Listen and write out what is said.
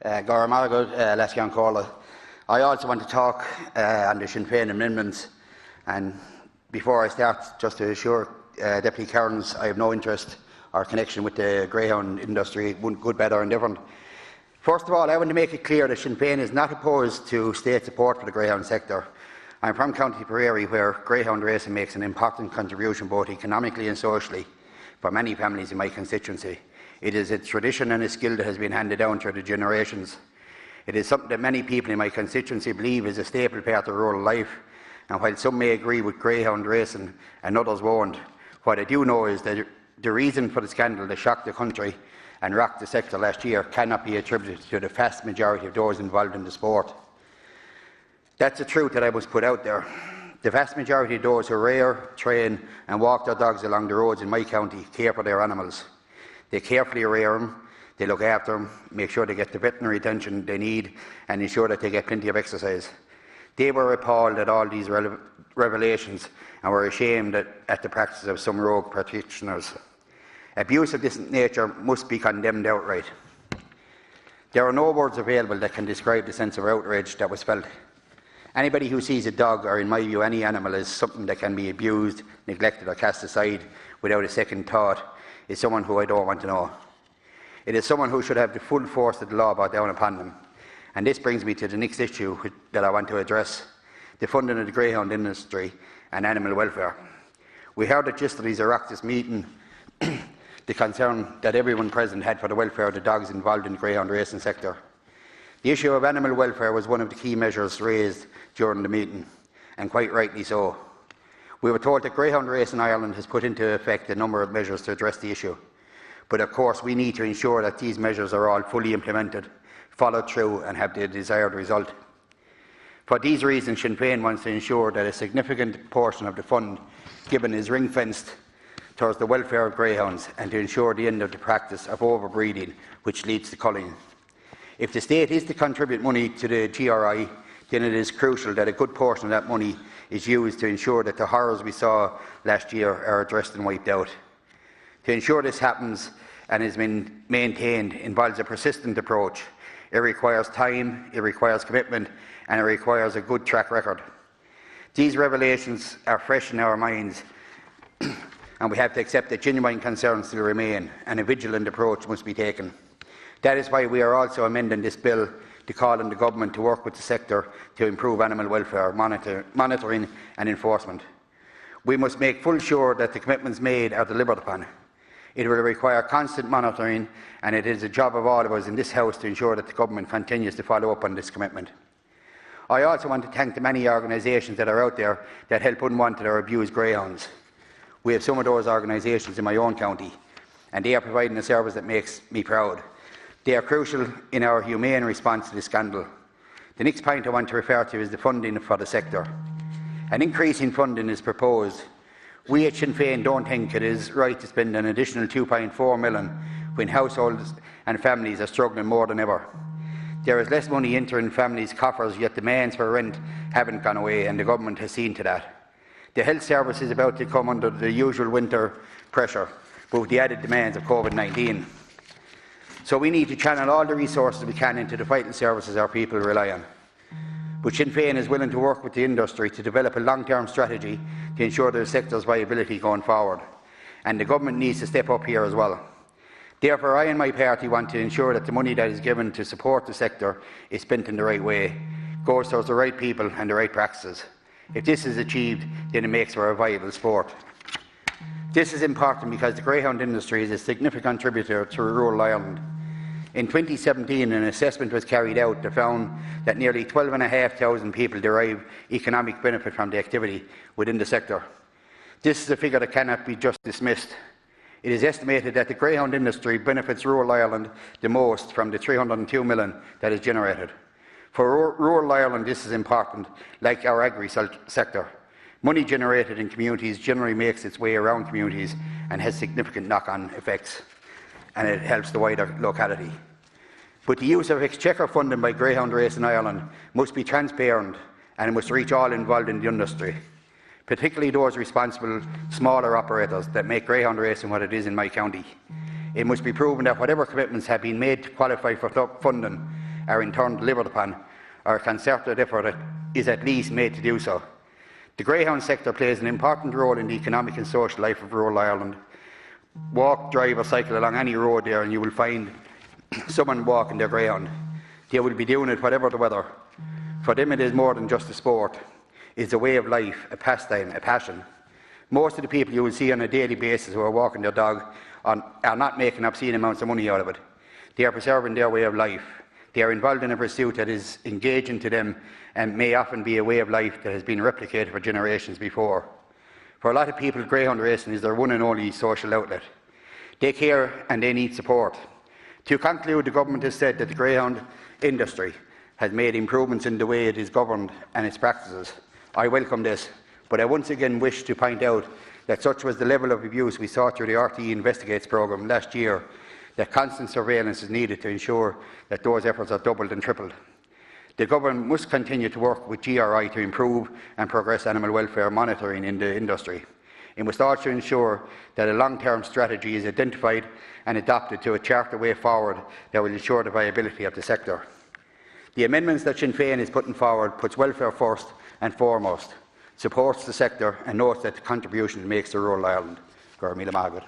Gora Margaret, Lescan Corla. I also want to talk on the Sinn Féin amendments, and before I start, just to assure Deputy Cairns I have no interest or connection with the greyhound industry, good, bad or indifferent. First of all, I want to make it clear that Sinn Féin is not opposed to state support for the greyhound sector. I am from County Tipperary, where greyhound racing makes an important contribution both economically and socially for many families in my constituency. It is a tradition and a skill that has been handed down through the generations. It is something that many people in my constituency believe is a staple part of rural life, and while some may agree with greyhound racing and others won't, what I do know is that the reason for the scandal that shocked the country and rocked the sector last year cannot be attributed to the vast majority of those involved in the sport. That's the truth that I must put out there. The vast majority of those who rear, train and walk their dogs along the roads in my county care for their animals. They carefully rear them, they look after them, make sure they get the veterinary attention they need and ensure that they get plenty of exercise. They were appalled at all these revelations and were ashamed at the practice of some rogue practitioners. Abuse of this nature must be condemned outright. There are no words available that can describe the sense of outrage that was felt. Anybody who sees a dog, or in my view any animal, as something that can be abused, neglected or cast aside without a second thought is someone who I don't want to know. It is someone who should have the full force of the law brought down upon them. And this brings me to the next issue that I want to address: the funding of the greyhound industry and animal welfare. We heard at yesterday's Oireachtas meeting the concern that everyone present had for the welfare of the dogs involved in the greyhound racing sector. The issue of animal welfare was one of the key measures raised during the meeting, and quite rightly so. We were told that greyhound racing in Ireland has put into effect a number of measures to address the issue, but of course we need to ensure that these measures are all fully implemented, followed through and have the desired result. For these reasons, Sinn Féin wants to ensure that a significant portion of the fund given is ring-fenced towards the welfare of greyhounds and to ensure the end of the practice of overbreeding which leads to culling. If the state is to contribute money to the GRI, then it is crucial that a good portion of that money is used to ensure that the horrors we saw last year are addressed and wiped out. To ensure this happens and is maintained involves a persistent approach. It requires time, it requires commitment, and it requires a good track record. These revelations are fresh in our minds, and we have to accept that genuine concerns still remain, and a vigilant approach must be taken. That is why we are also amending this bill to call on the government to work with the sector to improve animal welfare monitoring and enforcement. We must make full sure that the commitments made are delivered upon. It will require constant monitoring, and it is a job of all of us in this House to ensure that the government continues to follow up on this commitment. I also want to thank the many organisations that are out there that help unwanted or abused greyhounds. We have some of those organisations in my own county, and they are providing a service that makes me proud. They are crucial in our humane response to this scandal. The next point I want to refer to is the funding for the sector. An increase in funding is proposed. We at Sinn Féin don't think it is right to spend an additional €2.4 million when households and families are struggling more than ever. There is less money entering families' coffers, yet demands for rent haven't gone away, and the government has seen to that. The health service is about to come under the usual winter pressure, but with the added demands of COVID-19. So we need to channel all the resources we can into the vital services our people rely on. But Sinn Féin is willing to work with the industry to develop a long-term strategy to ensure the sector's viability going forward, and the government needs to step up here as well. Therefore, I and my party want to ensure that the money that is given to support the sector is spent in the right way, goes towards the right people and the right practices. If this is achieved, then it makes for a viable sport. This is important because the greyhound industry is a significant contributor to rural Ireland. In 2017, an assessment was carried out that found that nearly 12,500 people derive economic benefit from the activity within the sector. This is a figure that cannot be just dismissed. It is estimated that the greyhound industry benefits rural Ireland the most from the $302 million that is generated. For rural Ireland, this is important, like our agri-sector. Money generated in communities generally makes its way around communities and has significant knock-on effects, and it helps the wider locality. But the use of exchequer funding by greyhound race in Ireland must be transparent, and it must reach all involved in the industry, particularly those responsible smaller operators that make greyhound racing what it is in my county. It must be proven that whatever commitments have been made to qualify for funding are in turn delivered upon, or a concerted effort is at least made to do so. The greyhound sector plays an important role in the economic and social life of rural Ireland. Walk, drive or cycle along any road there and you will find someone walking their greyhound. They will be doing it whatever the weather. For them it is more than just a sport. It is a way of life, a pastime, a passion. Most of the people you will see on a daily basis who are walking their dog are not making obscene amounts of money out of it. They are preserving their way of life. They are involved in a pursuit that is engaging to them and may often be a way of life that has been replicated for generations before. For a lot of people, greyhound racing is their one and only social outlet. They care and they need support. To conclude, the government has said that the greyhound industry has made improvements in the way it is governed and its practices. I welcome this, but I once again wish to point out that such was the level of abuse we saw through the RTE Investigates programme last year that constant surveillance is needed to ensure that those efforts are doubled and tripled. The government must continue to work with GRI to improve and progress animal welfare monitoring in the industry. It must also ensure that a long-term strategy is identified and adopted to chart a way forward that will ensure the viability of the sector. The amendments that Sinn Féin is putting forward puts welfare first and foremost, supports the sector and notes that the contribution it makes to rural Ireland. Gurmila Margaret.